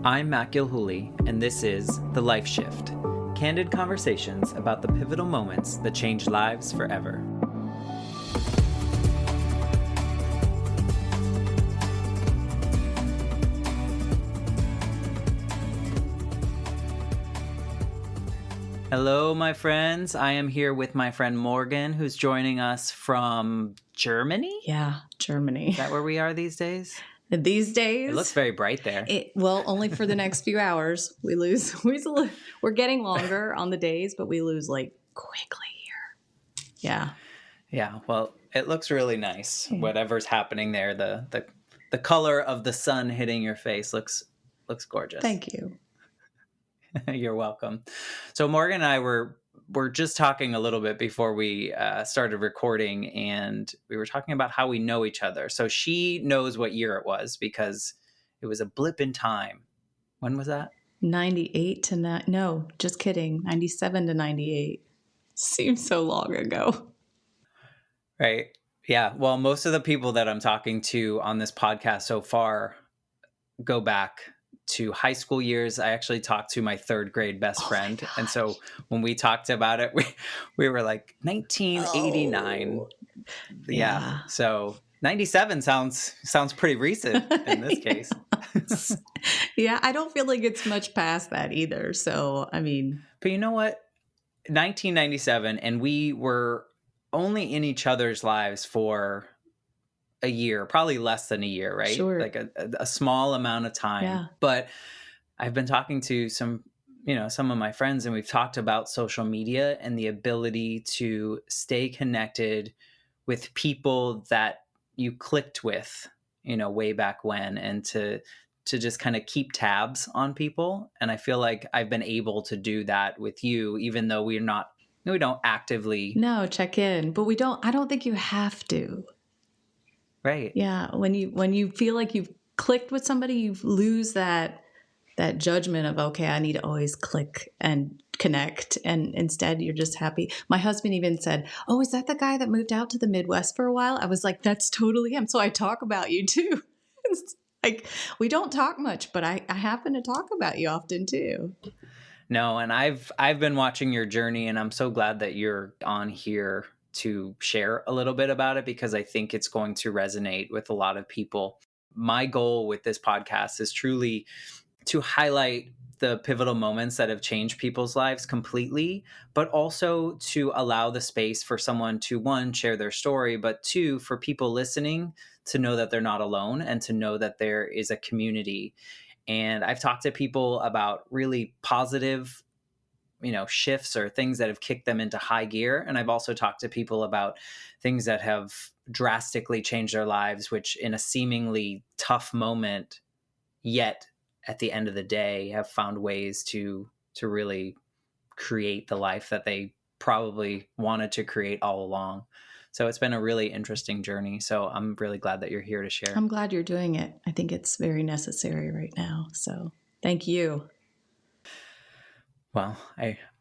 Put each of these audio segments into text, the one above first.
I'm Matt Gilhooly, and this is The Life Shift, candid conversations about the pivotal moments that change lives forever. Hello, my friends. I am here with my friend Morgan, who's joining us from Germany? Yeah, Germany. Is that where we are these days? These days, It looks very bright there. Well, only for the next few hours. We're getting longer on the days, but we lose like quickly here. Yeah. Yeah, well, it looks really nice. Whatever's happening there, the color of the sun hitting your face looks gorgeous. Thank you. You're welcome. So Morgan and I were just talking a little bit before we started recording, and we were talking about how we know each other. So she knows what year it was because it was a blip in time. When was that? 98 to no, just kidding. 97 to 98. Seems so long ago. Right. Yeah. Well, most of the people that I'm talking to on this podcast so far go back to high school years. I actually talked to my third grade best friend. And so when we talked about it, we were like 1989. Oh, yeah. So 97 sounds pretty recent in this case. Yeah. I don't feel like it's much past that either. So, I mean. But you know what? 1997, and we were only in each other's lives for a year, probably less than a year, right? Sure. Like a small amount of time. Yeah. But I've been talking to some of my friends, and we've talked about social media and the ability to stay connected with people that you clicked with, way back when, and to just kind of keep tabs on people. And I feel like I've been able to do that with you, even though we don't actively check in, but I don't think you have to. Right. Yeah. When you feel like you've clicked with somebody, you lose that judgment of, okay, I need to always click and connect. And instead you're just happy. My husband even said, "Oh, is that the guy that moved out to the Midwest for a while?" I was like, "That's totally him." So I talk about you too. Like, we don't talk much, but I happen to talk about you often too. No. And I've been watching your journey, and I'm so glad that you're on here to share a little bit about it, because I think it's going to resonate with a lot of people. My goal with this podcast is truly to highlight the pivotal moments that have changed people's lives completely, but also to allow the space for someone to, one, share their story, but two, for people listening to know that they're not alone and to know that there is a community. And I've talked to people about really positive shifts or things that have kicked them into high gear. And I've also talked to people about things that have drastically changed their lives, which in a seemingly tough moment, yet at the end of the day, have found ways to really create the life that they probably wanted to create all along. So it's been a really interesting journey. So I'm really glad that you're here to share. I'm glad you're doing it. I think it's very necessary right now. So thank you. Well,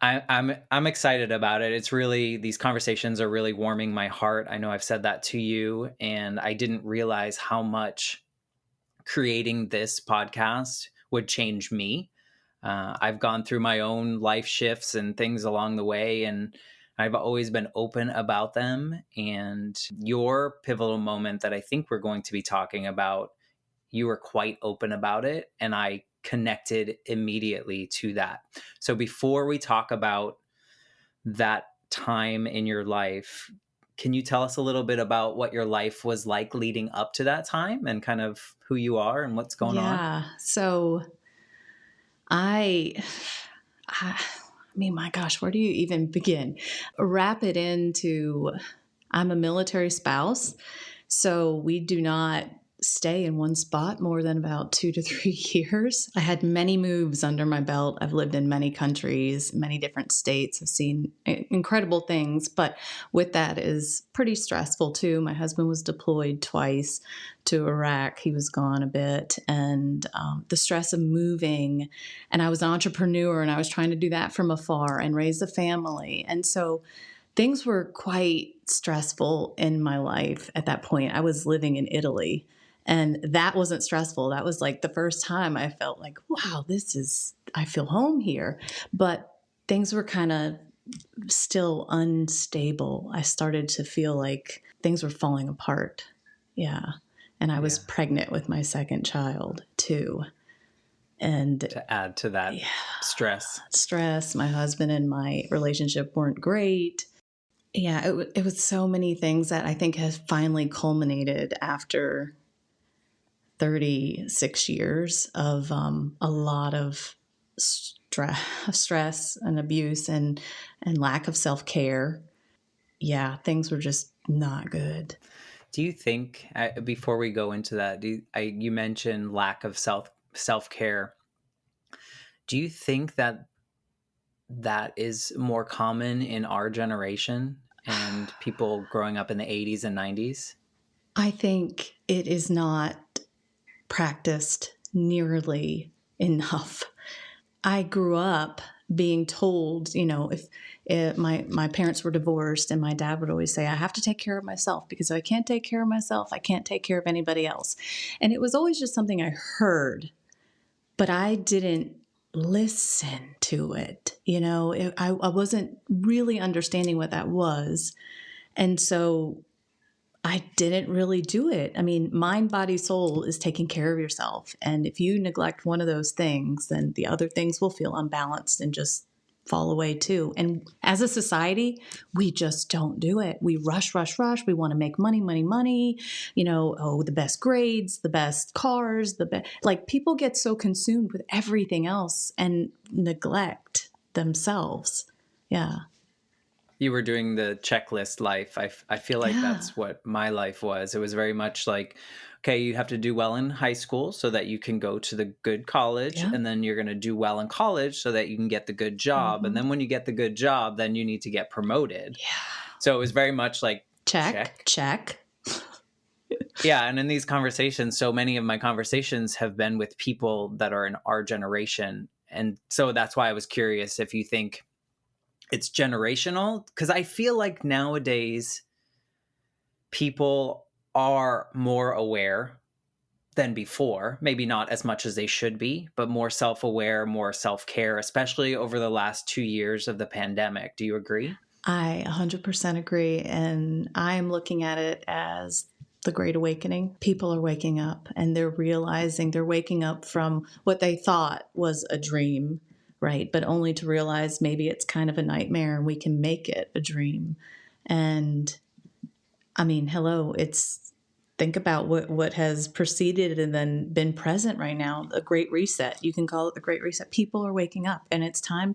I'm excited about it. It's really, these conversations are really warming my heart. I know I've said that to you, and I didn't realize how much creating this podcast would change me. I've gone through my own life shifts and things along the way, and I've always been open about them. And your pivotal moment that I think we're going to be talking about, you were quite open about it, and I connected immediately to that. So before we talk about that time in your life, can you tell us a little bit about what your life was like leading up to that time and kind of who you are and what's going on? Yeah. So I mean, my gosh, where do you even begin? Wrap it into, I'm a military spouse, so we do not stay in one spot more than about 2 to 3 years. I had many moves under my belt. I've lived in many countries, many different states. I've seen incredible things, but with that is pretty stressful too. My husband was deployed twice to Iraq. He was gone a bit, and the stress of moving, and I was an entrepreneur, and I was trying to do that from afar and raise a family. And so things were quite stressful in my life at that point. I was living in Italy. And that wasn't stressful. That was like the first time I felt like, wow, I feel home here. But things were kind of still unstable. I started to feel like things were falling apart. Yeah. And I was Yeah. pregnant with my second child too. And To add to that yeah, stress. stress, my husband and my relationship weren't great. Yeah, it was so many things that I think has finally culminated after 36 years of a lot of stress and abuse and lack of self-care. Yeah, things were just not good. Do you think, before we go into that, you mentioned lack of self-care. Do you think that that is more common in our generation and people growing up in the 80s and 90s? I think it is not practiced nearly enough. I grew up being told, if my parents were divorced, and my dad would always say, I have to take care of myself, because if I can't take care of myself, I can't take care of anybody else. And it was always just something I heard, but I didn't listen to it. I wasn't really understanding what that was. And so I didn't really do it. I mean, mind, body, soul is taking care of yourself. And if you neglect one of those things, then the other things will feel unbalanced and just fall away too. And as a society, we just don't do it. We rush, rush, rush. We want to make money, money, money. The best grades, the best cars, like people get so consumed with everything else and neglect themselves. Yeah. You were doing the checklist life. I feel like Yeah. that's what my life was. It was very much like, okay, you have to do well in high school so that you can go to the good college. Yeah. And then you're going to do well in college so that you can get the good job. And Mm-hmm. then when you get the good job, then you need to get promoted. Yeah. So it was very much like, Check, check. check. Yeah. And in these conversations, so many of my conversations have been with people that are in our generation. And so that's why I was curious if you think it's generational, because I feel like nowadays people are more aware than before. Maybe not as much as they should be, but more self-aware, more self-care, especially over the last 2 years of the pandemic. Do you agree? I 100% agree. And I'm looking at it as the Great Awakening. People are waking up and they're realizing they're waking up from what they thought was a dream, right? But only to realize maybe it's kind of a nightmare and we can make it a dream. And I mean, hello, think about what has preceded and then been present right now. The Great Reset. You can call it the Great Reset. People are waking up, and it's time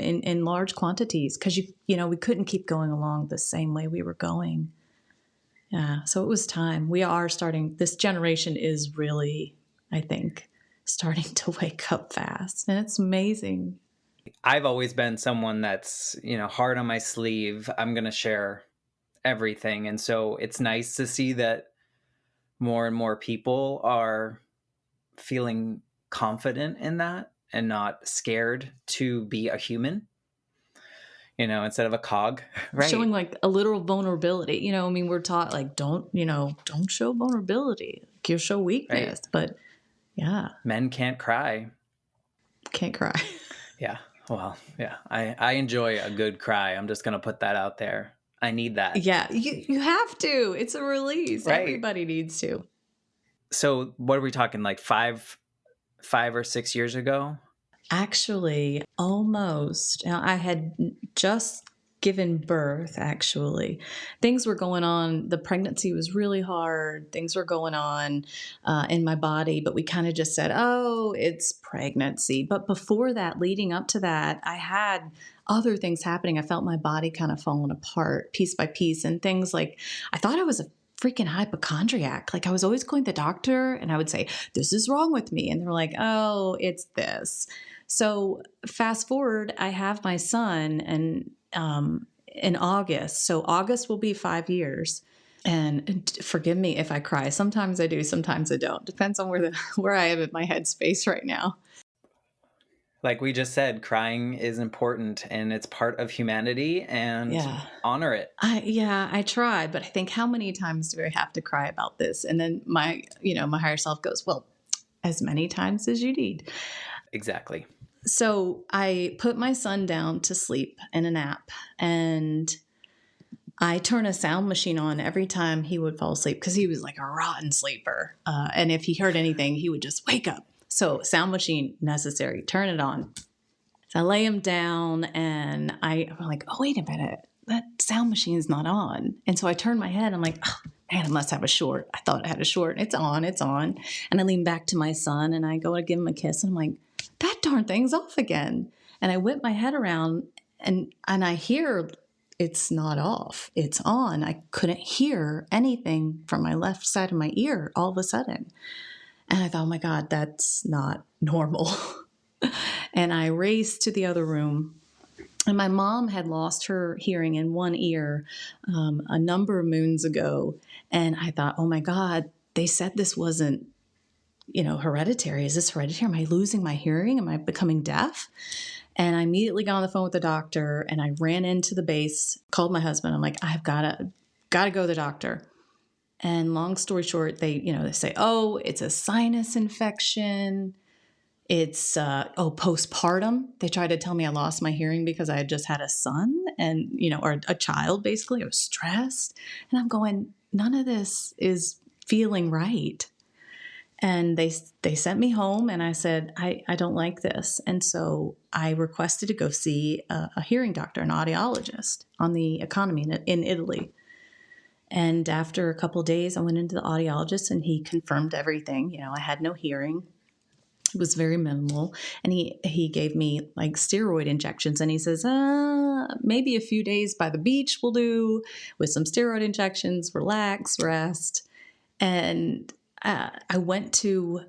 in large quantities, because we couldn't keep going along the same way we were going. Yeah, so it was time. We are starting. This generation is really, I think, starting to wake up fast, and it's amazing. I've always been someone that's, hard on my sleeve. I'm going to share everything. And so it's nice to see that more and more people are feeling confident in that and not scared to be a human, instead of a cog. Showing Right. like a literal vulnerability. I mean, we're taught like don't show vulnerability. Like, you show Right. weakness, but yeah, Men can't cry. can't cry. Yeah. Well, yeah. I enjoy a good cry. I'm just going to put that out there. I need that. Yeah, you have to. It's a release. Right. Everybody needs to. So what are we talking, like 5 or 6 years ago? Actually, almost. Now, I had just given birth, actually. Things were going on. The pregnancy was really hard. Things were going on in my body, but we kind of just said, oh, it's pregnancy. But before that, leading up to that, I had other things happening. I felt my body kind of falling apart piece by piece, and things like I thought I was a freaking hypochondriac. Like, I was always going to the doctor and I would say, this is wrong with me. And they're like, oh, it's this. So fast forward, I have my son and in August. So August will be 5 years. And forgive me if I cry. Sometimes I do, sometimes I don't. Depends on where I am in my headspace right now. Like we just said, crying is important and it's part of humanity, and Yeah. honor it. I try, but I think, how many times do I have to cry about this? And then my higher self goes, well, as many times as you need. Exactly. So I put my son down to sleep in a nap, and I turn a sound machine on every time he would fall asleep, because he was like a rotten sleeper. And if he heard anything, he would just wake up. So sound machine necessary, turn it on. So I lay him down, and I'm like, oh, wait a minute, that sound machine's not on. And so I turn my head, I'm like, oh, man, it must have a short. I thought it had a short. It's on, it's on. And I lean back to my son, and I go to give him a kiss, and I'm like, that darn thing's off again. And I whip my head around, and I hear it's not off. It's on. I couldn't hear anything from my left side of my ear all of a sudden. And I thought, oh my God, that's not normal. And I raced to the other room. And my mom had lost her hearing in one ear a number of moons ago. And I thought, oh my God, they said this wasn't, hereditary. Is this hereditary? Am I losing my hearing? Am I becoming deaf? And I immediately got on the phone with the doctor, and I ran into the base, called my husband. I'm like, I've got to go to the doctor. And long story short, they say, oh, it's a sinus infection. It's postpartum. They tried to tell me I lost my hearing because I had just had a son, and or a child. Basically, I was stressed, and I'm going, none of this is feeling right. And they sent me home, and I said, I don't like this. And so I requested to go see a hearing doctor, an audiologist on the economy in Italy. And after a couple of days, I went into the audiologist, and he confirmed everything. I had no hearing. It was very minimal. And he gave me like steroid injections, and he says, maybe a few days by the beach will do, with some steroid injections, relax, rest. And I went to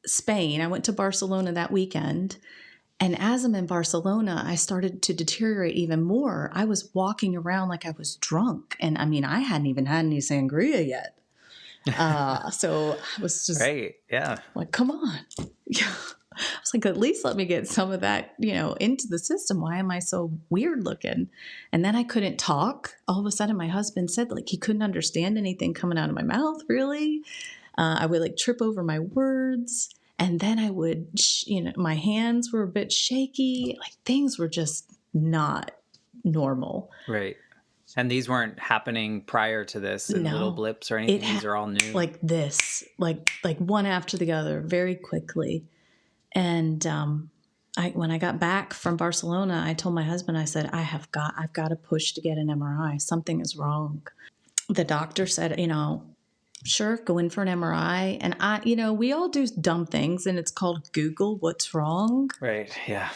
Spain. I went to Barcelona that weekend. And as I'm in Barcelona, I started to deteriorate even more. I was walking around like I was drunk. And I mean, I hadn't even had any sangria yet. So I was just Right. Yeah. like, come on. Yeah. I was like, at least let me get some of that, into the system. Why am I so weird looking? And then I couldn't talk. All of a sudden, my husband said like he couldn't understand anything coming out of my mouth, really. I would like trip over my words. And then I would, my hands were a bit shaky. Like things were just not normal. Right. And these weren't happening prior to this in little No, blips or anything. These are all new. like this, like one after the other, very quickly. And when I got back from Barcelona, I told my husband, I said, I've got to push to get an MRI. Something is wrong. The doctor said, sure, go in for an MRI. And we all do dumb things, and it's called Google what's wrong. Right. Yeah.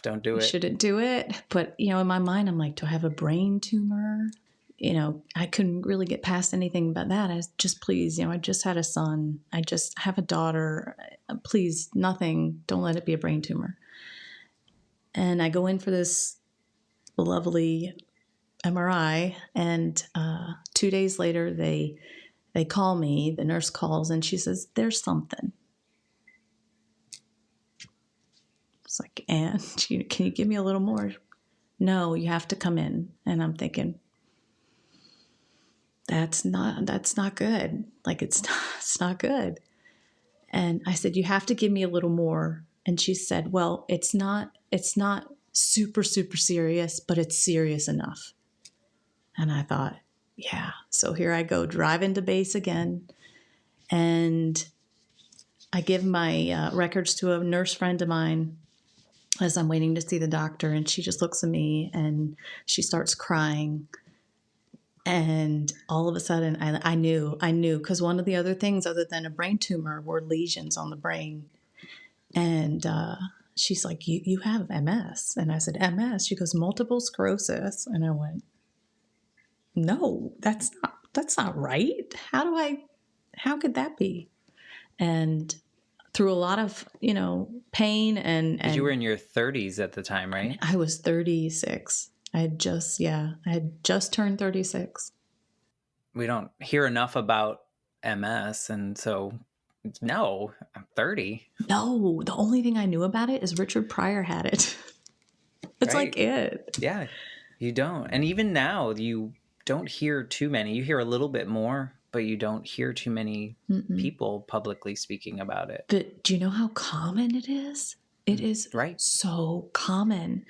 Don't do it. Shouldn't do it. But, in my mind, I'm like, do I have a brain tumor? I couldn't really get past anything but that. I was just, please, I just had a son. I just have a daughter. Please, nothing. Don't let it be a brain tumor. And I go in for this lovely MRI, and 2 days later, they call me. The nurse calls, and she says, there's something. It's like, and can you give me a little more? No, you have to come in. And I'm thinking, that's not good. Like it's not good. And I said, you have to give me a little more. And she said, well, it's not super, super serious, but it's serious enough. And I thought, yeah. So here I go, driving to base again. And I give my records to a nurse friend of mine as I'm waiting to see the doctor. And she just looks at me and she starts crying. And all of a sudden, I knew, because one of the other things other than a brain tumor were lesions on the brain. And she's like, you have MS. And I said, MS? She goes, multiple sclerosis. And I went, no, that's not right. How could that be? And through a lot of, pain and you were in your 30s at the time, right? I was 36. I had just turned 36. We don't hear enough about MS. And so No, I'm 30. No, the only thing I knew about it is Richard Pryor had it. It's like Right. it. Yeah, you don't. And even now, you don't hear too many. You hear a little bit more, but you don't hear too many Mm-mm. people publicly speaking about it. But do you know how common it is? It is Right. so common.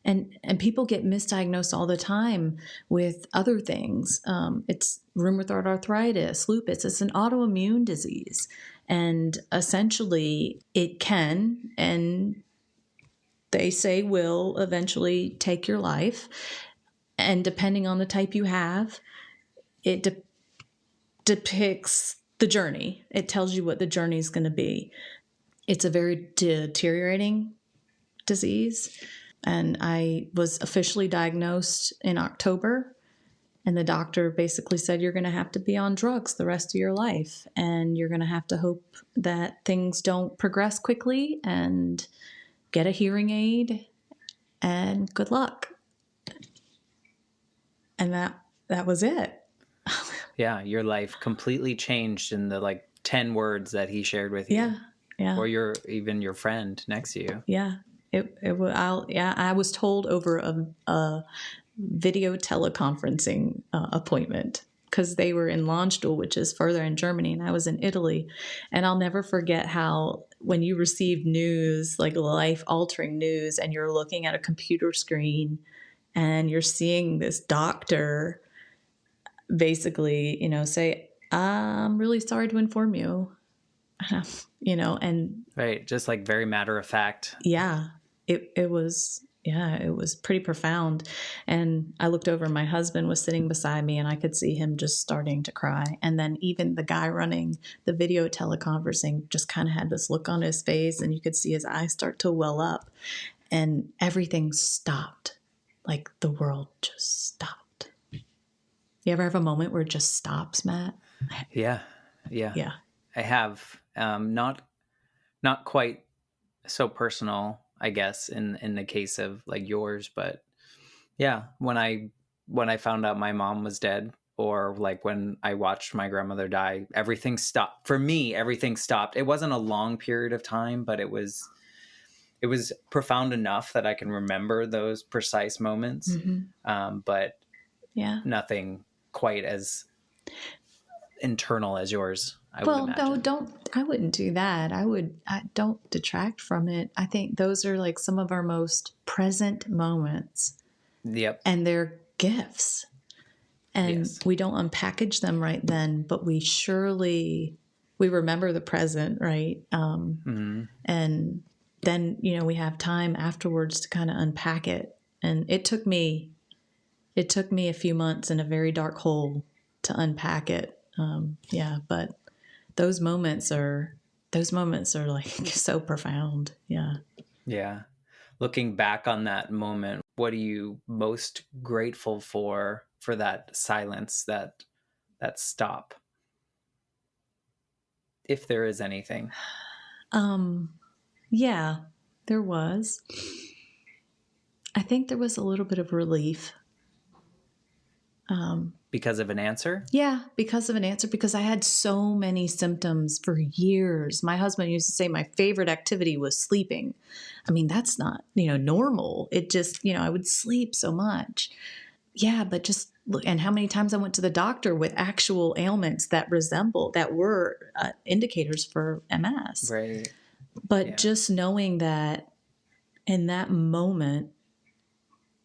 And people get misdiagnosed all the time with other things. It's rheumatoid arthritis, lupus. It's an autoimmune disease, and essentially, it can and they say will eventually take your life. And depending on the type you have, it depicts the journey. It tells you what the journey is going to be. It's a very deteriorating disease. And I was officially diagnosed in October. And the doctor basically said, you're going to have to be on drugs the rest of your life. And you're going to have to hope that things don't progress quickly and get a hearing aid and good luck. And that was it. Yeah, your life completely changed in the like 10 words that he shared with you. Yeah. Yeah. Or even your friend next to you. Yeah. I was told over a video teleconferencing appointment because they were in Landstuhl, which is further in Germany, and I was in Italy. And I'll never forget how when you receive news, like life-altering news, and you're looking at a computer screen and you're seeing this doctor basically, say, I'm really sorry to inform you, and Right. Just like very matter of fact. yeah, it was pretty profound. And I looked over, my husband was sitting beside me, and I could see him just starting to cry. And then even the guy running the video teleconferencing just kind of had this look on his face, and you could see his eyes start to well up, and everything stopped. Like the world just stopped. You ever have a moment where it just stops, Matt? Yeah. Yeah. Yeah. I have not quite so personal, I guess, in the case of like yours, but yeah, when I found out my mom was dead, or like when I watched my grandmother die, everything stopped. For me, everything stopped. It wasn't a long period of time, but it was profound enough that I can remember those precise moments. But Yeah. nothing quite as internal as yours, I would Well, no, imagine. I wouldn't do that. I don't detract from it. I think those are like some of our most present moments, Yep. and they're gifts. And Yes. we don't unpackage them right then, but we remember the present, right? And then, we have time afterwards to kind of unpack it. And it took me a few months in a very dark hole to unpack it. But those moments are like so profound. Yeah. Yeah. Looking back on that moment, what are you most grateful for that silence, that stop, if there is anything? Yeah, there was. I think there was a little bit of relief. Because of an answer? Yeah, because of an answer, because I had so many symptoms for years. My husband used to say my favorite activity was sleeping. I mean, that's not, normal. It just, I would sleep so much. Yeah, but just look, and how many times I went to the doctor with actual ailments that were indicators for MS. Right. But Yeah. just knowing that in that moment,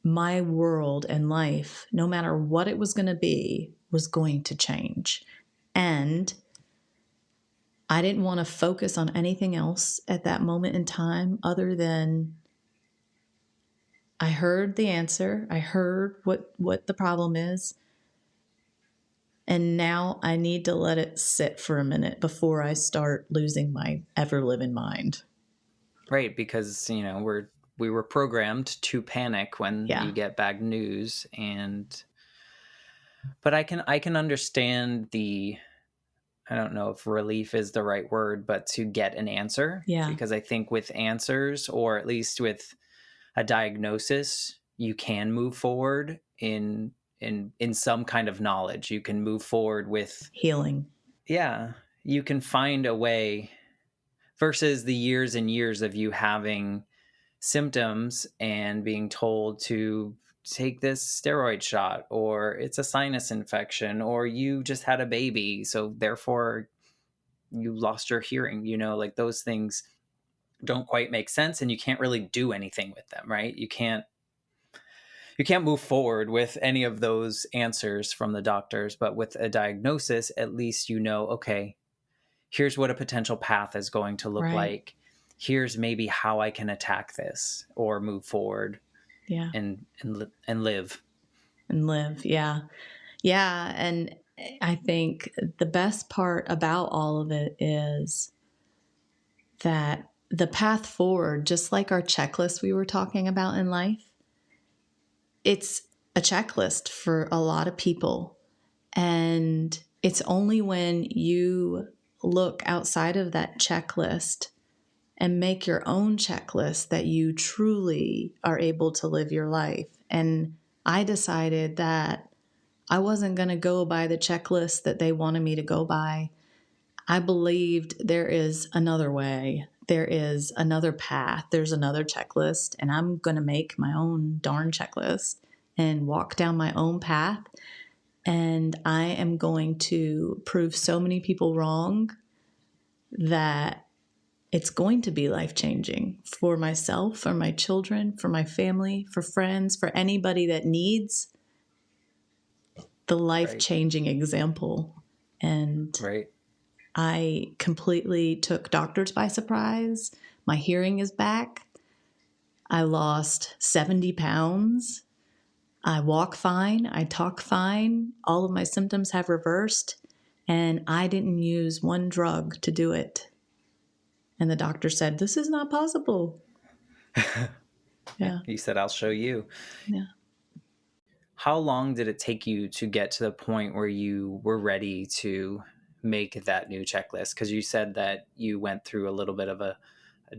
my world and life, no matter what it was going to be, was going to change. And I didn't want to focus on anything else at that moment in time other than I heard the answer. I heard what the problem is. And now I need to let it sit for a minute before I start losing my ever living mind. Right, because we were programmed to panic when Yeah. you get bad news, but I can understand the, I don't know if relief is the right word, but to get an answer, Yeah. because I think with answers, or at least with a diagnosis, you can move forward in some kind of knowledge. You can move forward with, Healing. yeah, you can find a way versus the years and years of you having symptoms and being told to take this steroid shot, or it's a sinus infection, or you just had a baby, so therefore you lost your hearing. Like those things don't quite make sense, and you can't really do anything with them, right? You can't move forward with any of those answers from the doctors. But with a diagnosis, at least okay, here's what a potential path is going to look Right. like. Here's maybe how I can attack this or move forward Yeah. and live. And live. Yeah. Yeah. And I think the best part about all of it is that the path forward, just like our checklist we were talking about in life, it's a checklist for a lot of people. And it's only when you look outside of that checklist and make your own checklist that you truly are able to live your life. And I decided that I wasn't going to go by the checklist that they wanted me to go by. I believed there is another way. There is another path. There's another checklist. And I'm going to make my own darn checklist and walk down my own path. And I am going to prove so many people wrong that it's going to be life-changing for myself, for my children, for my family, for friends, for anybody that needs the Right. life-changing example. And Right. I completely took doctors by surprise. My hearing is back. I lost 70 pounds. I walk fine. I talk fine. All of my symptoms have reversed. And I didn't use one drug to do it. And the doctor said, "This is not possible." Yeah. Yeah. He said, I'll show you. Yeah. How long did it take you to get to the point where you were ready to make that new checklist? Because you said that you went through a little bit of a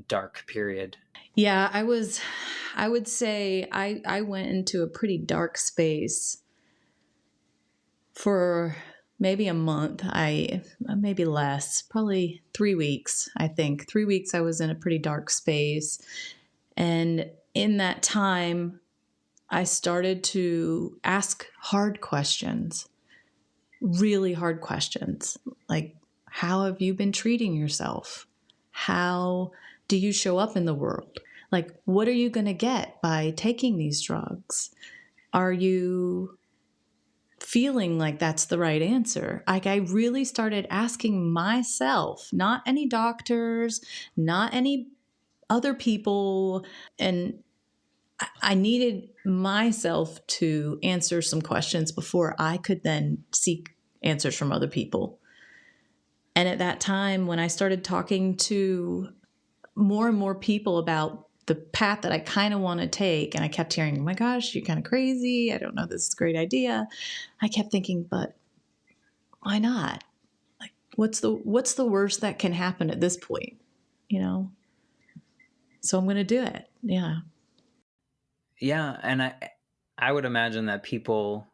dark period. Yeah, I would say I went into a pretty dark space for maybe a month. Maybe less, probably 3 weeks, I think. 3 weeks I was in a pretty dark space. And in that time, I started to ask hard questions, really hard questions. Like, how have you been treating yourself? How do you show up in the world? Like, what are you going to get by taking these drugs? Are you feeling like that's the right answer? Like, I really started asking myself, not any doctors, not any other people. And I needed myself to answer some questions before I could then seek answers from other people. And at that time, when I started talking to more and more people about the path that I kind of want to take, and I kept hearing, "Oh my gosh, you're kind of crazy. I don't know, this is a great idea." I kept thinking, but why not? Like, what's the worst that can happen at this point? You know? So I'm going to do it. Yeah. Yeah. And I would imagine that people,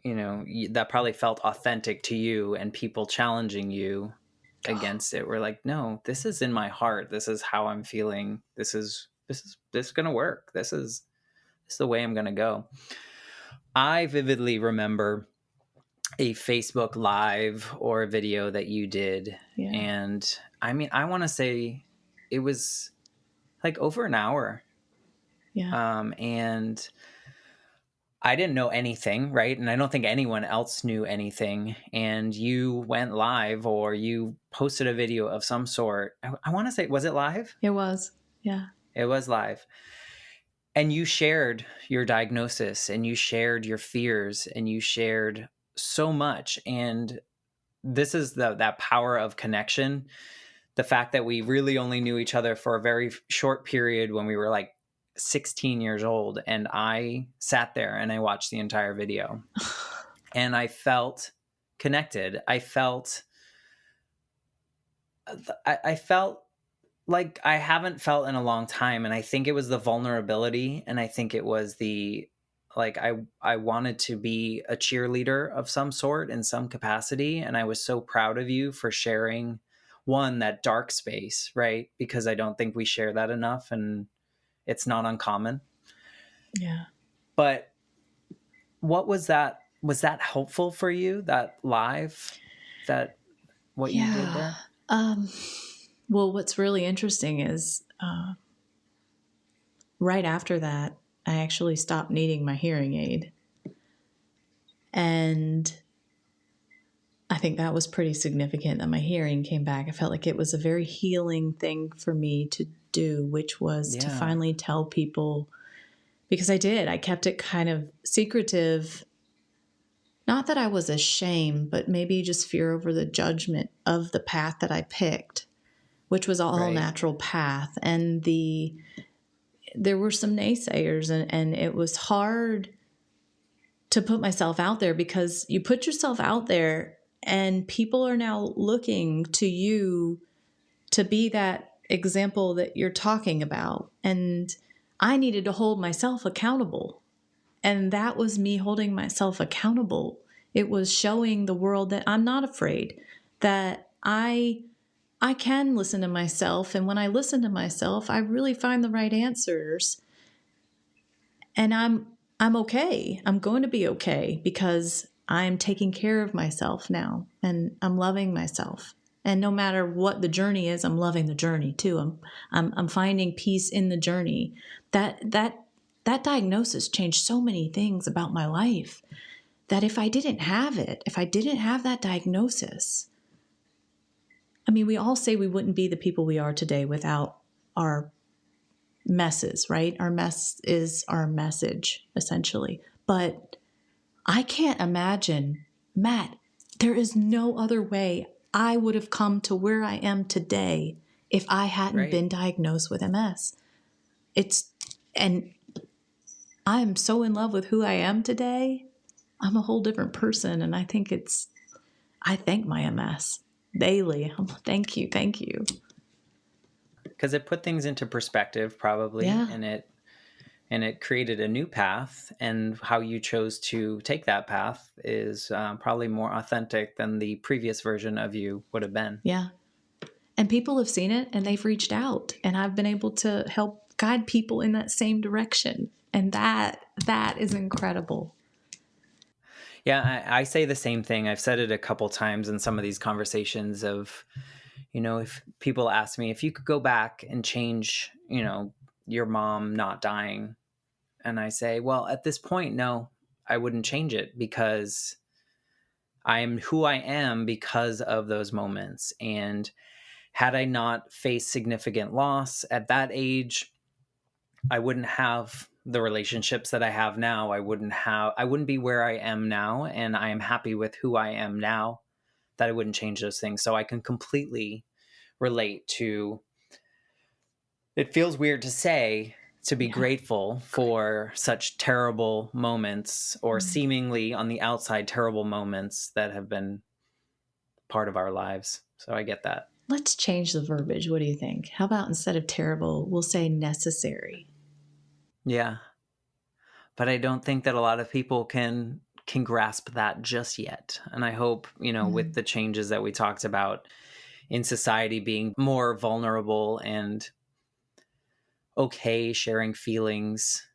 that probably felt authentic to you, and people challenging you against it were like, no, this is in my heart. This is how I'm feeling. This is going to work. This is the way I'm going to go. I vividly remember a Facebook Live or a video that you did. Yeah. And I mean, I want to say it was like over an hour. Yeah. And I didn't know anything, right? And I don't think anyone else knew anything. And you went live, or you posted a video of some sort. I want to say, was it live? It was. Yeah. It was live. And you shared your diagnosis, and you shared your fears, and you shared so much. And this is that power of connection. The fact that we really only knew each other for a very short period when we were like 16 years old. And I sat there and I watched the entire video, and I felt connected. I felt like I haven't felt in a long time. And I think it was the vulnerability, and I think it was the like I wanted to be a cheerleader of some sort in some capacity, and I was so proud of you for sharing one, that dark space, right? Because I don't think we share that enough, and it's not uncommon. Yeah. But what was that helpful for you, that live, that what you did Yeah. there? Um, well, what's really interesting is right after that, I actually stopped needing my hearing aid. And I think that was pretty significant that my hearing came back. I felt like it was a very healing thing for me to do, which was to Yeah, finally tell people, because I did. I kept it kind of secretive. Not that I was ashamed, but maybe just fear over the judgment of the path that I picked, which was a all right, natural path. And there were some naysayers, and it was hard to put myself out there, because you put yourself out there and people are now looking to you to be that example that you're talking about. And I needed to hold myself accountable. And that was me holding myself accountable. It was showing the world that I'm not afraid, that I can listen to myself. And when I listen to myself, I really find the right answers. And I'm okay. I'm going to be okay because I'm taking care of myself now and I'm loving myself. And no matter what the journey is, I'm loving the journey too. I'm finding peace in the journey. That diagnosis changed so many things about my life, that if I didn't have it, if I didn't have that diagnosis, I mean, we all say we wouldn't be the people we are today without our messes, right? Our mess is our message, essentially. But I can't imagine, Matt, there is no other way I would have come to where I am today if I hadn't right. been diagnosed with MS. It's, and I'm so in love with who I am today. I'm a whole different person. And I thank my MS daily. Thank you. Thank you. Because it put things into perspective, probably, Yeah. and it created a new path. And how you chose to take that path is probably more authentic than the previous version of you would have been. Yeah. And people have seen it and they've reached out, and I've been able to help guide people in that same direction. And that is incredible. Yeah, I say the same thing. I've said it a couple times in some of these conversations of, if people ask me if you could go back and change, your mom not dying. And I say, well, at this point, no, I wouldn't change it, because I am who I am because of those moments. And had I not faced significant loss at that age, I wouldn't have the relationships that I have now. I wouldn't be where I am now. And I am happy with who I am now, that I wouldn't change those things. So I can completely relate to, it feels weird to say, to be Yeah. grateful for such terrible moments, or seemingly on the outside terrible moments, that have been part of our lives. So I get that. Let's change the verbiage. What do you think? How about instead of terrible, we'll say necessary? Yeah. But I don't think that a lot of people can grasp that just yet. And I hope, with Mm. the changes that we talked about in society, being more vulnerable and okay sharing feelings,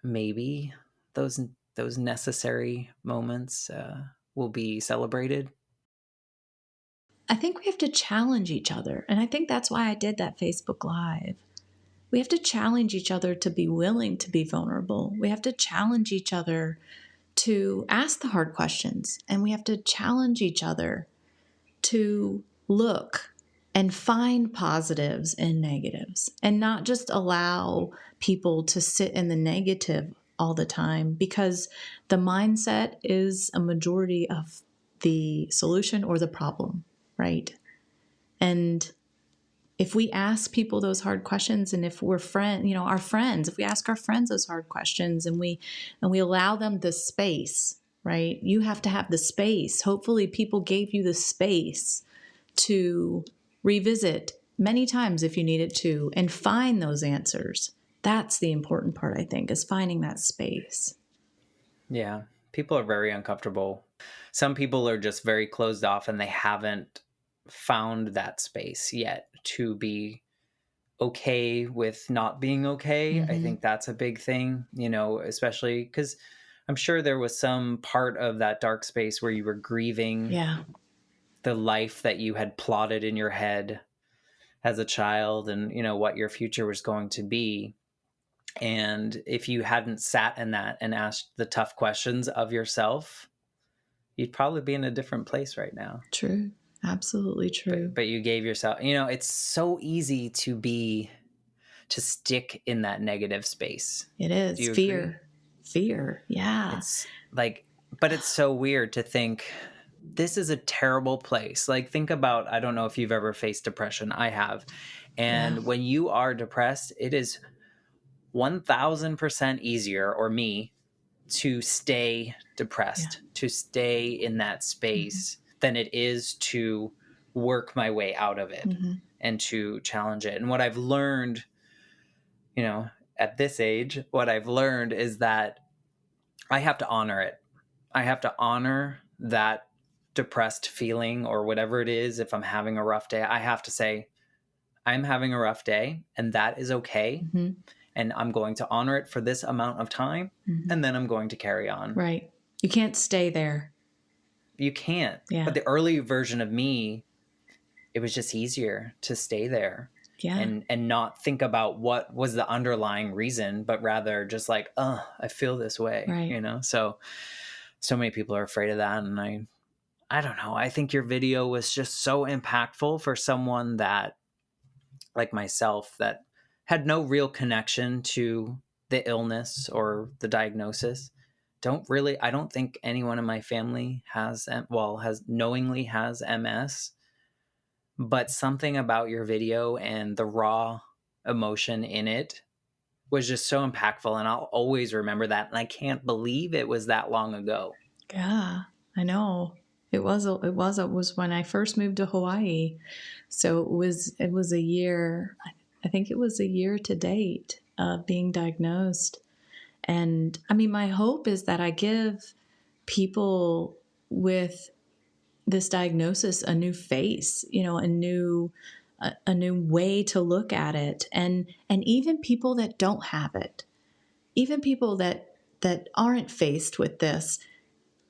maybe those those necessary moments will be celebrated. I think we have to challenge each other. And I think that's why I did that Facebook Live. We have to challenge each other to be willing to be vulnerable. We have to challenge each other to ask the hard questions. And we have to challenge each other to look and find positives and negatives, and not just allow people to sit in the negative all the time, because the mindset is a majority of the solution or the problem, right? And if we ask people those hard questions, and if we're our friends, if we ask our friends those hard questions, and we allow them the space, right? You have to have the space. Hopefully people gave you the space to revisit many times if you needed to, and find those answers. That's the important part, I think, is finding that space. Yeah. People are very uncomfortable. Some people are just very closed off and they haven't found that space yet to be okay with not being okay. I Hmm. think that's a big thing, especially because I'm sure there was some part of that dark space where you were grieving Yeah. the life that you had plotted in your head as a child and, what your future was going to be. And if you hadn't sat in that and asked the tough questions of yourself, you'd probably be in a different place right now. True. Absolutely true. But you gave yourself, it's so easy to stick in that negative space. It Do is you agree? fear. Fear. Yeah. It's like, but it's so weird to think this is a terrible place. Like, think about, I don't know if you've ever faced depression. I have. Yeah. And when you are depressed, it is 1000% easier, or me, to stay Yeah. depressed, to stay in that Hmm. space than it is to work my way out of it Hmm. and to challenge it. And what I've learned, at this age, what I've learned is that I have to honor it. I have to honor that depressed feeling or whatever it is. If I'm having a rough day, I have to say, I'm having a rough day and that is okay. Hmm. And I'm going to honor it for this amount of time. Hmm. And then I'm going to carry on. Right. You can't stay there. You can't. But Yeah. the early version of me, it was just easier to stay there Yeah. and not think about what was the underlying reason, but rather just like, I feel this way, Right. So many people are afraid of that. And I don't know. I think your video was just so impactful for someone that, like myself, that had no real connection to the illness or the diagnosis. I don't think anyone in my family has knowingly has MS, but something about your video and the raw emotion in it was just so impactful. And I'll always remember that. And I can't believe it was that long ago. Yeah. I know. It was when I first moved to Hawaii. So it was a year. I think it was a year to date of being diagnosed. And I mean, my hope is that I give people with this diagnosis a new face, a new way to look at it, and even people that don't have it, even people that aren't faced with this.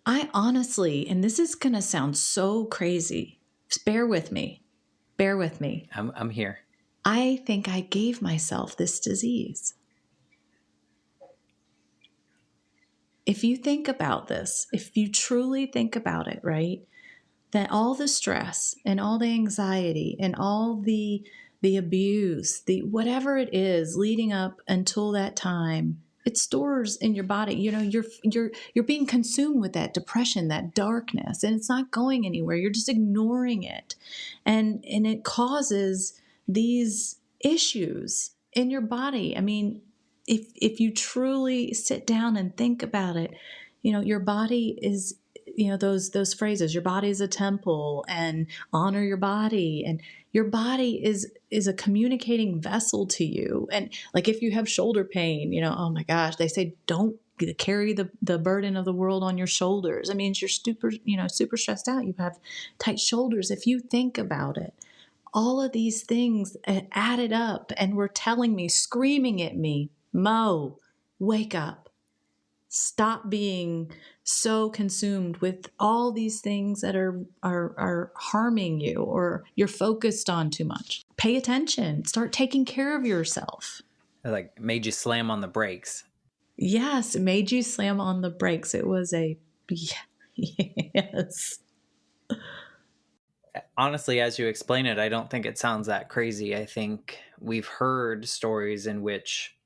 I honestly, and this is going to sound so crazy, bear with me, bear with me. I'm here. I think I gave myself this disease. If you think about this, if you truly think about it, right? That all the stress and all the anxiety and all the abuse, the whatever it is leading up until that time, it stores in your body. You're being consumed with that depression, that darkness, and it's not going anywhere. You're just ignoring it. And it causes these issues in your body. I mean, if you truly sit down and think about it, your body is, those phrases, your body is a temple, and honor your body, and your body is a communicating vessel to you. And like, if you have shoulder pain, oh my gosh, they say don't carry the burden of the world on your shoulders. I mean, you're super stressed out, you have tight shoulders. If you think about it, all of these things added up and were telling me, screaming at me, Mo, wake up. Stop being so consumed with all these things that are harming you, or you're focused on too much. Pay attention. Start taking care of yourself. It like made you slam on the brakes. Yes, it made you slam on the brakes. It was a yes. Honestly, as you explain it, I don't think it sounds that crazy. I think we've heard stories in which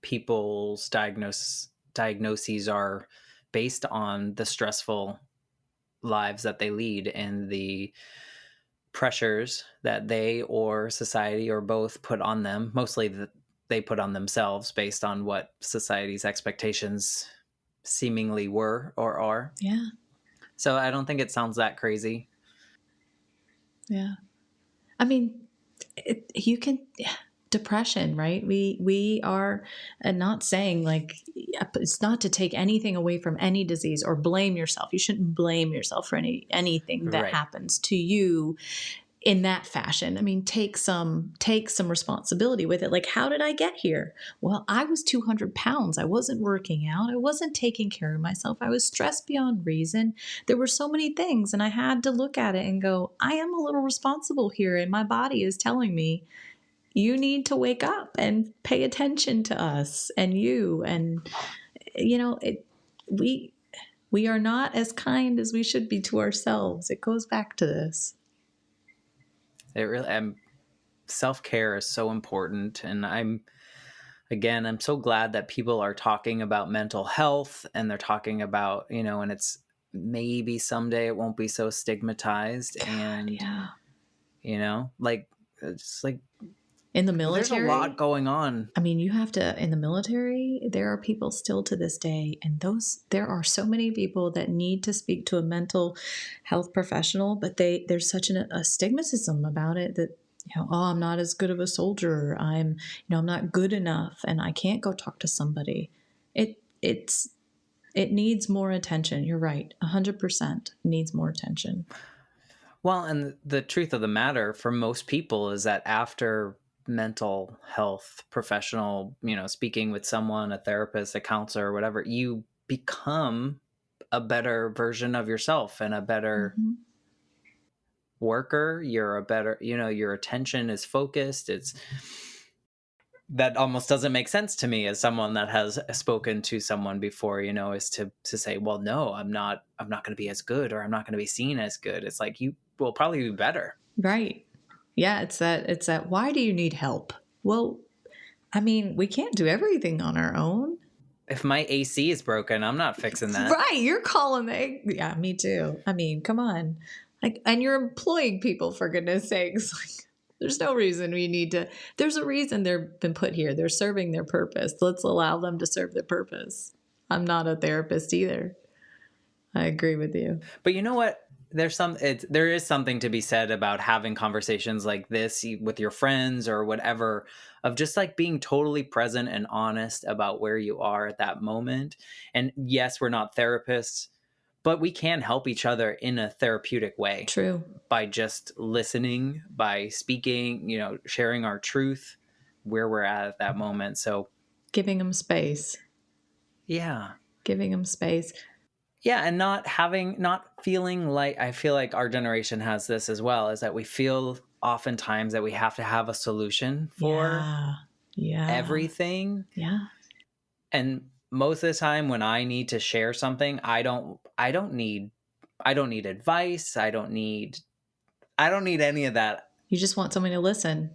people's diagnoses are based on the stressful lives that they lead and the pressures that they or society or both put on them, mostly that they put on themselves based on what society's expectations seemingly were or are. Yeah. So I don't think it sounds that crazy. Yeah. I mean, you can. depression, right? We are not saying like it's not to take anything away from any disease or blame yourself. You shouldn't blame yourself for anything that Right. happens to you in that fashion. I mean, take some responsibility with it. Like, how did I get here? Well, I was 200 pounds. I wasn't working out. I wasn't taking care of myself. I was stressed beyond reason. There were so many things, and I had to look at it and go, I am a little responsible here, and my body is telling me you need to wake up and pay attention to us and you. And we we are not as kind as we should be to ourselves. It goes back to this. It really, self-care is so important. And I'm so glad that people are talking about mental health, and they're talking about, and it's maybe someday it won't be so stigmatized. God, And, yeah. Like, it's like, In the there's a military, lot going on. I mean, you have to, in the military, there are people still to this day, and there are so many people that need to speak to a mental health professional, but there's such a stigmatism about it that, oh, I'm not as good of a soldier. I'm not good enough, and I can't go talk to somebody. It needs more attention. You're right. 100% needs more attention. Well, and the truth of the matter for most people is that after mental health professional, speaking with someone, a therapist, a counselor, or whatever, you become a better version of yourself and a better Mm-hmm. worker. You're a better, your attention is focused. That almost doesn't make sense to me as someone that has spoken to someone before, is to say, well, no, I'm not going to be as good, or I'm not going to be seen as good. It's like, you will probably be better. Right. Yeah, it's that why do you need help? Well, I mean, we can't do everything on our own. If my AC is broken, I'm not fixing that. Right, you're calling yeah, me too. I mean, come on. Like, and you're employing people, for goodness sakes. Like, there's no reason we need to. There's a reason they've been put here. They're serving their purpose. Let's allow them to serve their purpose. I'm not a therapist either. I agree with you. But you know what? There is something to be said about having conversations like this with your friends or whatever, of just like being totally present and honest about where you are at that moment. And yes, we're not therapists, but we can help each other in a therapeutic way True. by just listening, by speaking, sharing our truth, where we're at that moment. So Giving them space. yeah. Giving them space. Yeah, and not feeling like, I feel like our generation has this as well, is that we feel oftentimes that we have to have a solution for everything. Yeah. And most of the time when I need to share something, I don't need advice. I don't need any of that. You just want someone to listen.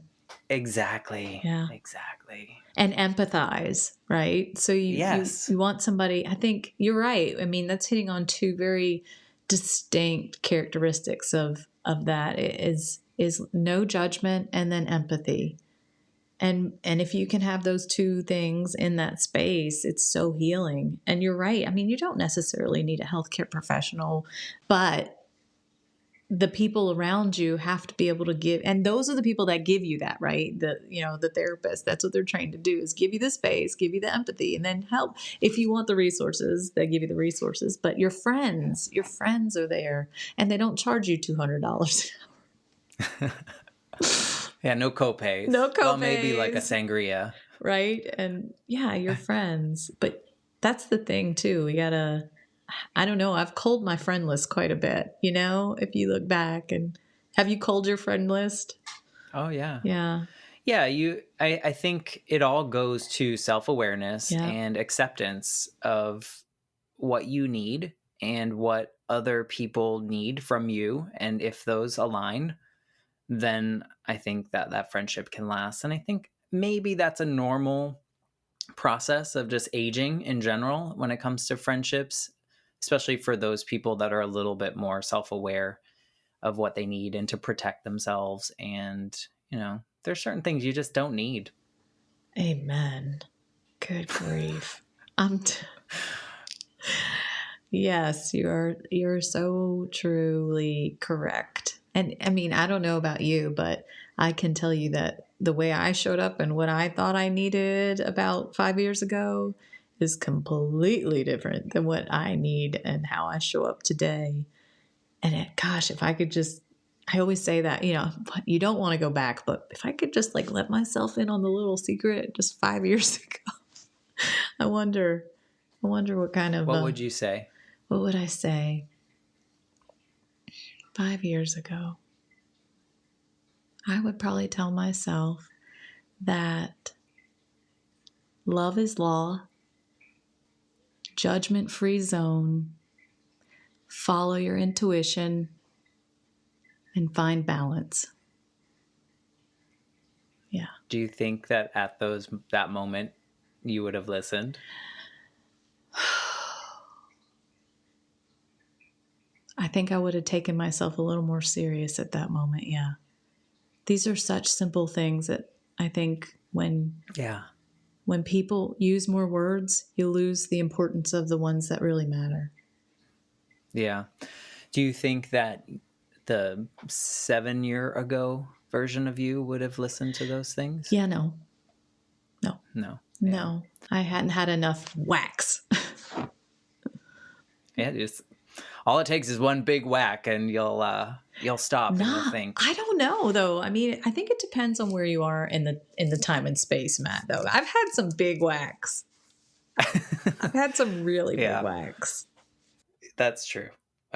Exactly. Yeah. Exactly. And empathize, right? So Yes. you want somebody, I think you're right. I mean, that's hitting on two very distinct characteristics of that. It is no judgment and then empathy. And if you can have those two things in that space, it's so healing. And you're right. I mean, you don't necessarily need a healthcare professional, but the people around you have to be able to give, and those are the people that give you that, right? The therapist, that's what they're trained to do, is give you the space, give you the empathy, and then help. If you want the resources, they give you the resources. But your friends are there, and they don't charge you $200 an hour. Yeah, no copays. No copays. Well, maybe like a sangria. Right? And yeah, your friends. But that's the thing too. We gotta, I don't know, I've culled my friend list quite a bit, if you look back. And have you culled your friend list? Oh yeah. Yeah. Yeah, I think it all goes to self-awareness Yeah. and acceptance of what you need and what other people need from you. And if those align, then I think that friendship can last. And I think maybe that's a normal process of just aging in general when it comes to friendships, especially for those people that are a little bit more self-aware of what they need and to protect themselves. And, there's certain things you just don't need. Amen. Good grief. Yes, you're so truly correct. And I mean, I don't know about you, but I can tell you that the way I showed up and what I thought I needed about 5 years ago is completely different than what I need and how I show up today. And gosh, if I could just, I always say that, you don't want to go back, but if I could just like let myself in on the little secret just 5 years ago, I wonder what kind of, What would you say? what would I say 5 years ago? I would probably tell myself that love is law, judgment-free zone, follow your intuition, and find balance. Yeah. Do you think that at that moment you would have listened? I think I would have taken myself a little more serious at that moment. Yeah. These are such simple things that I think when people use more words, you lose the importance of the ones that really matter. Yeah. Do you think that the 7-year ago version of you would have listened to those things? Yeah, no. Yeah. I hadn't had enough wax. Yeah, just all it takes is one big whack and you'll stop and you'll think. I don't know though. I mean, I think it depends on where you are in the time and space, Matt, though. I've had some big whacks. I've had some really big whacks. That's true.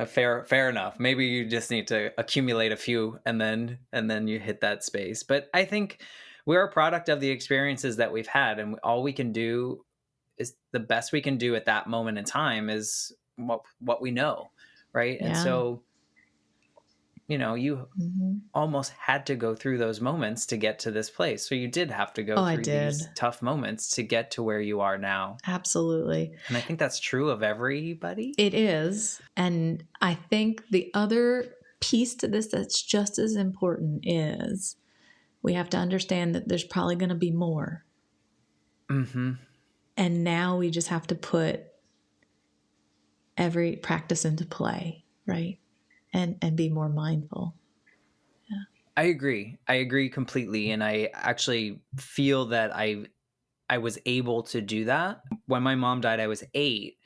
Fair enough. Maybe you just need to accumulate a few and then you hit that space. But I think we're a product of the experiences that we've had, and all we can do is the best we can do at that moment in time is what we know, right? Yeah. And so, you almost had to go through those moments to get to this place. So you did have to go through these tough moments to get to where you are now. Absolutely. And I think that's true of everybody. It is. And I think the other piece to this that's just as important is we have to understand that there's probably going to be more. Mm-hmm. And now we just have to put every practice into play, right? And be more mindful. Yeah. I agree completely. And I actually feel that I was able to do that. When my mom died, I was 8.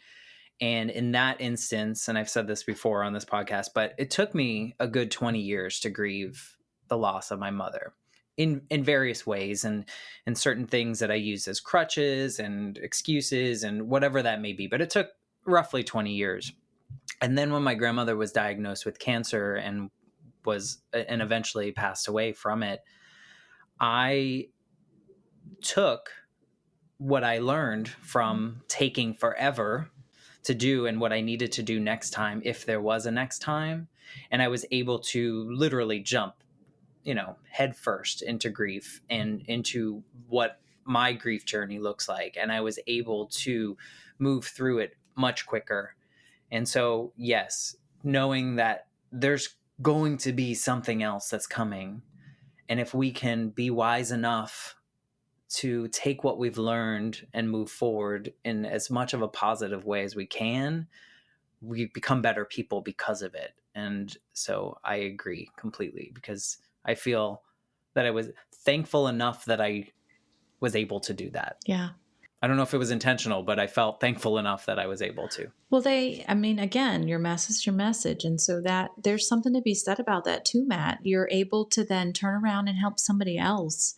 And in that instance, and I've said this before on this podcast, but it took me a good 20 years to grieve the loss of my mother in various ways, and certain things that I used as crutches and excuses and whatever that may be. But it took roughly 20 years. And then when my grandmother was diagnosed with cancer and eventually passed away from it, I took what I learned from taking forever to do and what I needed to do next time, if there was a next time. And I was able to literally jump, head first into grief and into what my grief journey looks like. And I was able to move through it much quicker. And so, yes, knowing that there's going to be something else that's coming. And if we can be wise enough to take what we've learned and move forward in as much of a positive way as we can, we become better people because of it. And so I agree completely, because I feel that I was thankful enough that I was able to do that. Yeah. I don't know if it was intentional, but I felt thankful enough that I was able to. Well, again, your message is your message. And so that there's something to be said about that too, Matt. You're able to then turn around and help somebody else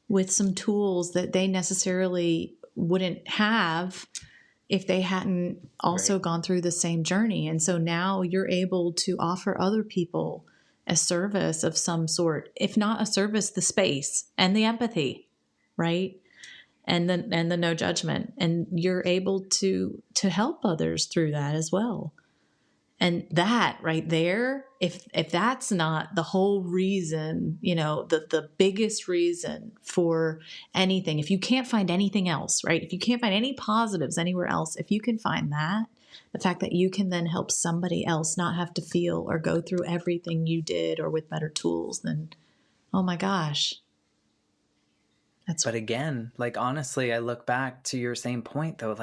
with some tools that they necessarily wouldn't have if they hadn't also gone through the same journey. And so now you're able to offer other people a service of some sort, if not a service, the space and the empathy, right? And the no judgment. And you're able to help others through that as well. And that right there, if that's not the whole reason, the biggest reason for anything, if you can't find anything else, right? If you can't find any positives anywhere else, if you can find that, the fact that you can then help somebody else not have to feel or go through everything you did or with better tools, then, oh my gosh. But again, honestly, I look back to your same point though,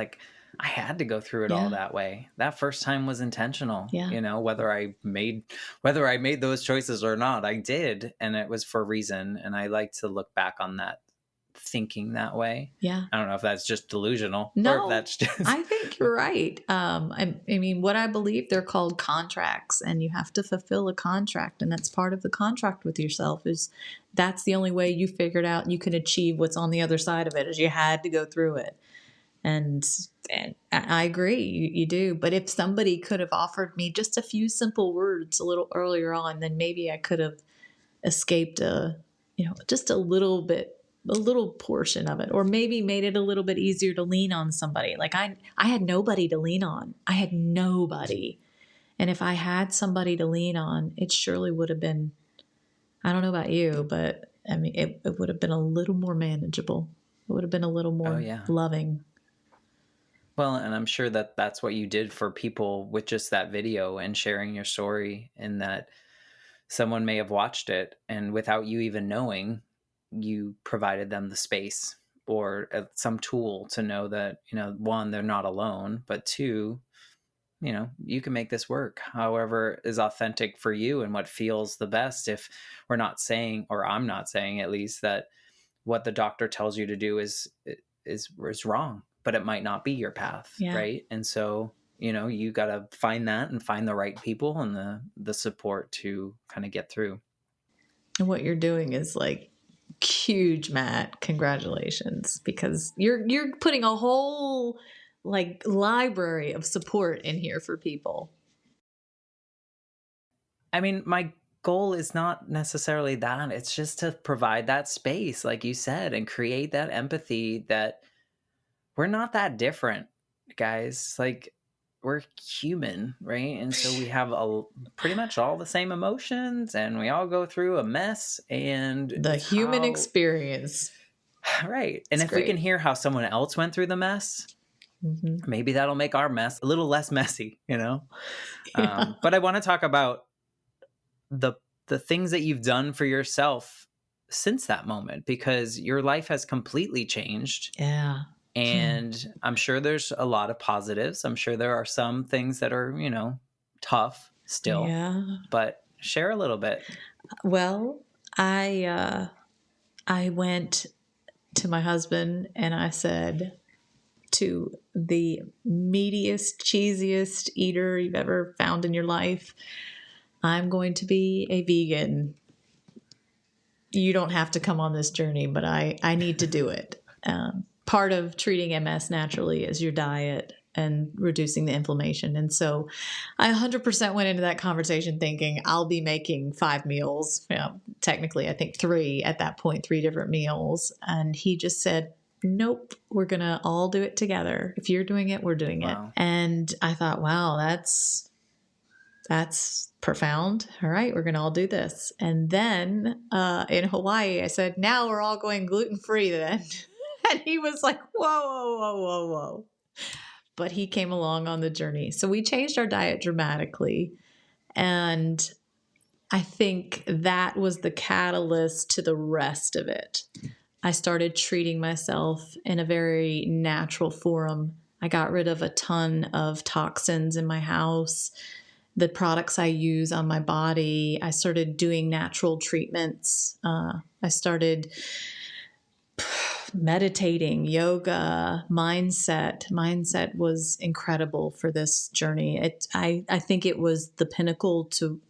I had to go through it all Yeah. that way. That first time was intentional, Yeah. whether I made those choices or not, I did, and it was for a reason, and I like to look back on that thinking that way. Yeah. I don't know if that's just delusional or if No, that's just I think you're right. I mean, what I believe, they're called contracts, and you have to fulfill a contract, and that's part of the contract with yourself. Is that's the only way you figured out you can achieve what's on the other side of it. Is you had to go through it, and I agree, you do. But if somebody could have offered me just a few simple words a little earlier on, then maybe I could have escaped just a little bit, a little portion of it, or maybe made it a little bit easier to lean on somebody. Like I had nobody to lean on. I had nobody. And if I had somebody to lean on, it surely would have been, I don't know about you, but I mean, it would have been a little more manageable. It would have been a little oh more yeah. loving. Well, and I'm sure that that's what you did for people with just that video and sharing your story, and that someone may have watched it, and without you even knowing, you provided them the space or some tool to know that, one, they're not alone, but two, you can make this work however is authentic for you and what feels the best. If we're not saying, or I'm not saying at least, that what the doctor tells you to do is wrong, but it might not be your path, Yeah. right? And so, you got to find that and find the right people and the support to kind of get through. And what you're doing is like huge, Matt. Congratulations, because you're putting a whole like library of support in here for people. I mean, my goal is not necessarily that. It's just to provide that space, like you said, and create that empathy that we're not that different, guys. Like, we're human, right? And so we have pretty much all the same emotions, and we all go through a mess, and The it's human how, experience. right. And It's if we can great. hear how someone else went through the mess, Mm-hmm. maybe that'll make our mess a little less messy, Yeah. But I want to talk about the the things that you've done for yourself since that moment, because your life has completely changed, Yeah. and I'm sure there's a lot of positives. I'm sure there are some things that are, tough still, Yeah. but share a little bit. Well, I went to my husband and I said, to the meatiest, cheesiest eater you've ever found in your life, I'm going to be a vegan. You don't have to come on this journey, but I need to do it. Part of treating MS naturally is your diet and reducing the inflammation. And so I 100% went into that conversation thinking I'll be making 5 meals. Technically, I think 3 at that point, 3 different meals. And he just said, nope, we're going to all do it together. If you're doing it, we're doing it. Wow. And I thought, wow, that's profound. All right, we're going to all do this. And then in Hawaii, I said, now we're all going gluten-free then. And he was like, whoa, whoa, whoa, whoa, whoa. But he came along on the journey. So we changed our diet dramatically. And I think that was the catalyst to the rest of it. I started treating myself in a very natural forum. I got rid of a ton of toxins in my house, the products I use on my body. I started doing natural treatments. I started meditating, yoga, mindset. Mindset was incredible for this journey. I think it was the pinnacle to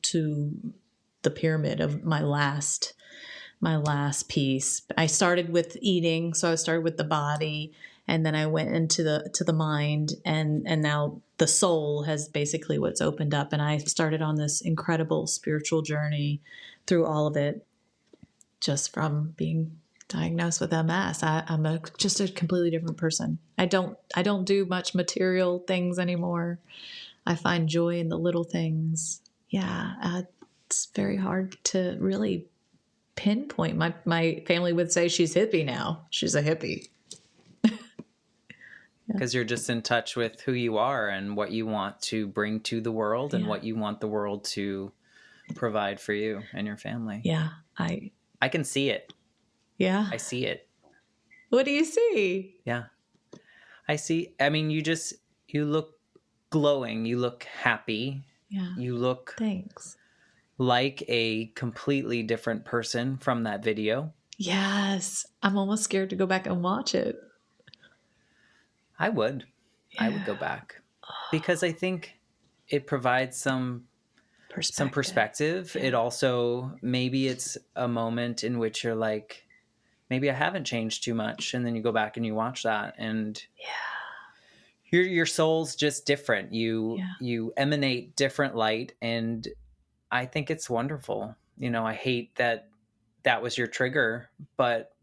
the pyramid of my last piece. I started with eating, so I started with the body, and then I went into the mind, and now the soul has basically what's opened up, and I started on this incredible spiritual journey through all of it, just from being diagnosed with MS. I'm just a completely different person. I don't do much material things anymore. I find joy in the little things. Yeah, it's very hard to really pinpoint. My family would say she's hippie now. She's a hippie. Because you're just in touch with who you are and what you want to bring to the world and Yeah. what you want the world to provide for you and your family. Yeah. I can see it. Yeah. I see it. What do you see? Yeah. I see. I mean, you look glowing, you look happy, Yeah. you look Thanks. like a completely different person from that video. Yes. I'm almost scared to go back and watch it. I would. I would Yeah. go back because I think it provides some Perspective. perspective. It Yeah. also maybe it's a moment in which you're like, maybe I haven't changed too much, and then you go back and you watch that, and Yeah. your soul's just different. Yeah. You emanate different light, and I think it's wonderful. I hate that that was your trigger, but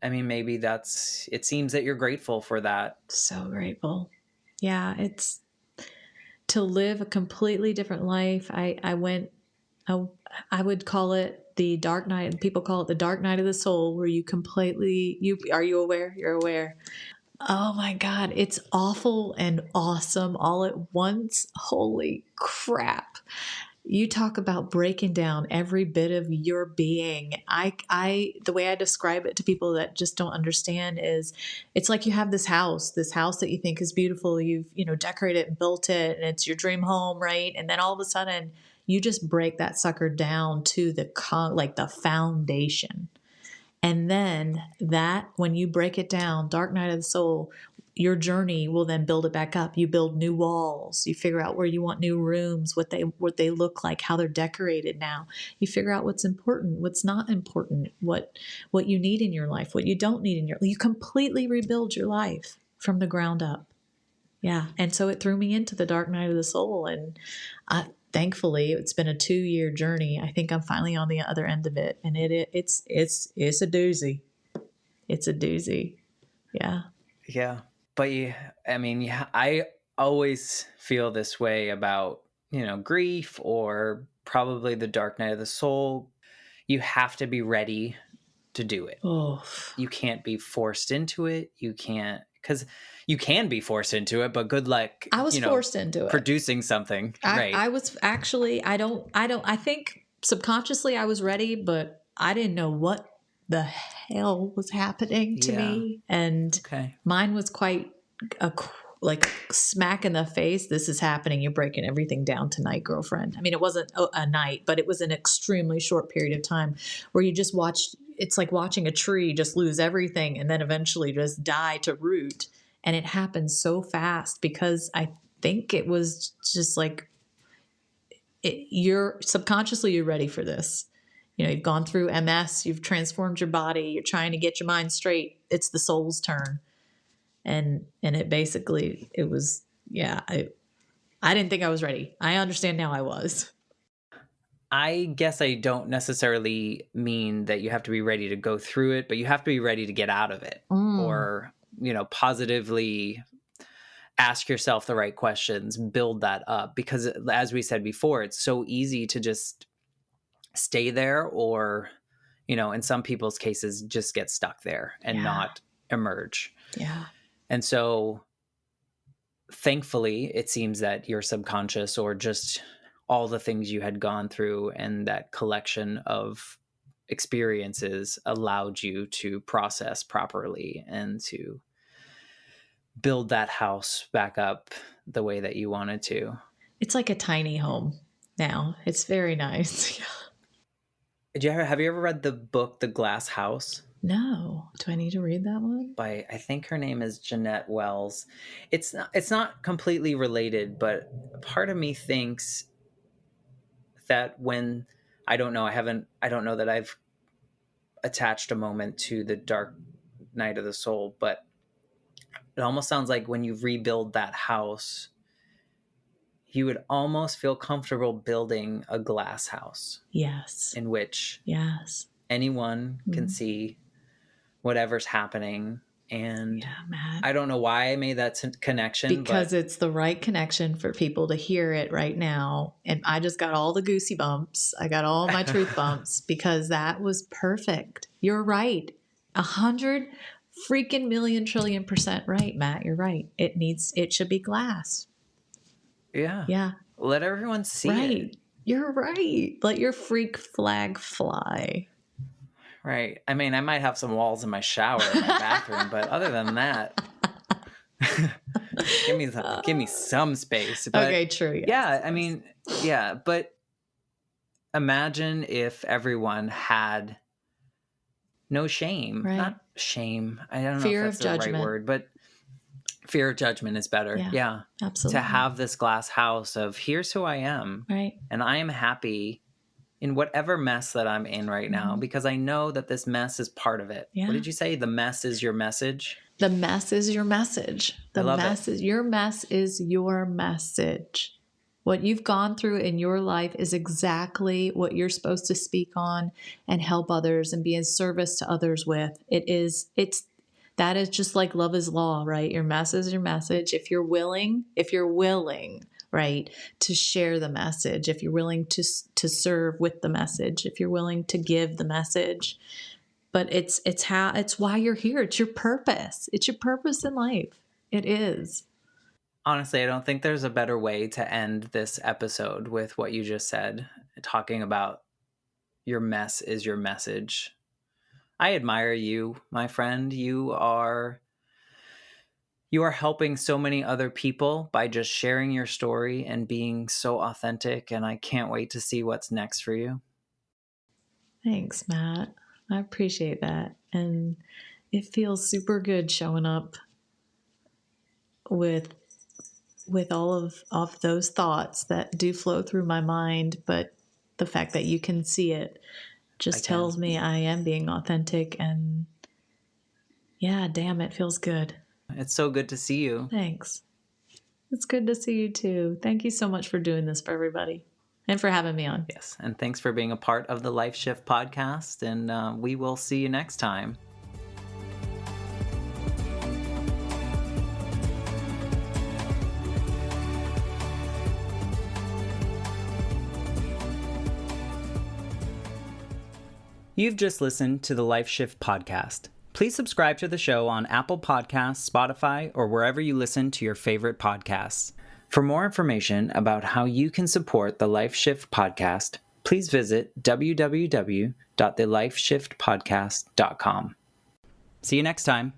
I mean, maybe it seems that you're grateful for that. So grateful. Yeah. It's to live a completely different life. I, I would call it the dark night, and people call it the dark night of the soul, where are you aware? You're aware. Oh my God, it's awful and awesome all at once. Holy crap. You talk about breaking down every bit of your being. The way I describe it to people that just don't understand is it's like you have this house that you think is beautiful. You've, decorated it and built it, and it's your dream home, right? And then all of a sudden you just break that sucker down to like the foundation. And then when you break it down, dark night of the soul, your journey will then build it back up. You build new walls. You figure out where you want new rooms, what they look like, how they're decorated now. You figure out what's important, what's not important, what you need in your life, what you don't need in your life. You completely rebuild your life from the ground up. Yeah. And so it threw me into the dark night of the soul. And thankfully, it's been a 2-year journey. I think I'm finally on the other end of it. And it's a doozy. It's a doozy. Yeah. Yeah. But I mean, yeah, I always feel this way about, grief or probably the dark night of the soul. You have to be ready to do it. Oh, You can't be forced into it. You can't, because you can be forced into it, but good luck, I was forced into it. producing something. I Right. was actually, I think subconsciously I was ready, but I didn't know what the hell was happening to Yeah. me. And Okay. mine was quite a, like a smack in the face. This is happening. You're breaking everything down tonight, girlfriend. I mean, it wasn't a night, but it was an extremely short period of time where you just watched, it's like watching a tree just lose everything and then eventually just die to root. And it happened so fast because I think it was just like you're subconsciously you're ready for this. You've gone through MS, you've transformed your body, you're trying to get your mind straight. It's the soul's turn, and it was yeah. I didn't think I was ready. I understand now I was. I guess I don't necessarily mean that you have to be ready to go through it, but you have to be ready to get out of it, Mm, or, positively ask yourself the right questions, build that up. Because as we said before, it's so easy to just stay there, or, in some people's cases, just get stuck there and yeah, not emerge. yeah, And so thankfully, it seems that your subconscious, or just all the things you had gone through and that collection of experiences, allowed you to process properly and to build that house back up the way that you wanted to. it's like a tiny home now. It's very nice. Have you ever read the book The Glass House? No, do I need to read that one? By, I think her name is Jeanette Wells. It's not completely related, but part of me thinks that when I don't know that I've attached a moment to the dark night of the soul, but it almost sounds like when you rebuild that house, you would almost feel comfortable building a glass house Yes, in which yes. anyone can Mm. see whatever's happening. And Yeah, Matt. I don't know why I made that connection, Because but it's the right connection for people to hear it right now. And I just got all the goosey bumps. I got all my truth bumps because that was perfect. You're right. 100 freaking million trillion percent right, Matt. You're right. It should be glass. yeah, Yeah. let everyone see it. Right. You're right. Let your freak flag fly. Right. I mean, I might have some walls in my shower in my bathroom, but other than that, Give me some space. But Okay, true. Yes, yeah, I yes. mean, yeah, but imagine if everyone had no shame. Right. Not shame. I don't know if Fear that's of the right judgment. word, but fear of judgment is better. Yeah, Yeah. To absolutely. have this glass house of here's who I am, Right. and I am happy in whatever mess that I'm in right now, Mhm. because I know that this mess is part of it. What Yeah. did you say? The mess is your message. The mess is your message. I love it. Your mess is your message. What you've gone through in your life is exactly what you're supposed to speak on and help others and be in service to others with. That is just like love is law, right? Your mess is your message. If you're willing, right, to share the message, if you're willing to serve with the message, if you're willing to give the message, but it's why you're here. It's your purpose. It's your purpose in life. It is. Honestly, I don't think there's a better way to end this episode with what you just said, talking about your mess is your message. I admire you, my friend. You are helping so many other people by just sharing your story and being so authentic, and I can't wait to see what's next for you. Thanks, Matt. I appreciate that. And it feels super good showing up with all of those thoughts that do flow through my mind, but the fact that you can see it I just can. tells me I am being authentic, and yeah, damn, it feels good. It's so good to see you. Thanks. It's good to see you too. Thank you so much for doing this for everybody and for having me on. Yes. And thanks for being a part of the Life Shift podcast. And we will see you next time. You've just listened to the Life Shift podcast. Please subscribe to the show on Apple Podcasts, Spotify, or wherever you listen to your favorite podcasts. For more information about how you can support the Life Shift podcast, please visit www.thelifeshiftpodcast.com. See you next time.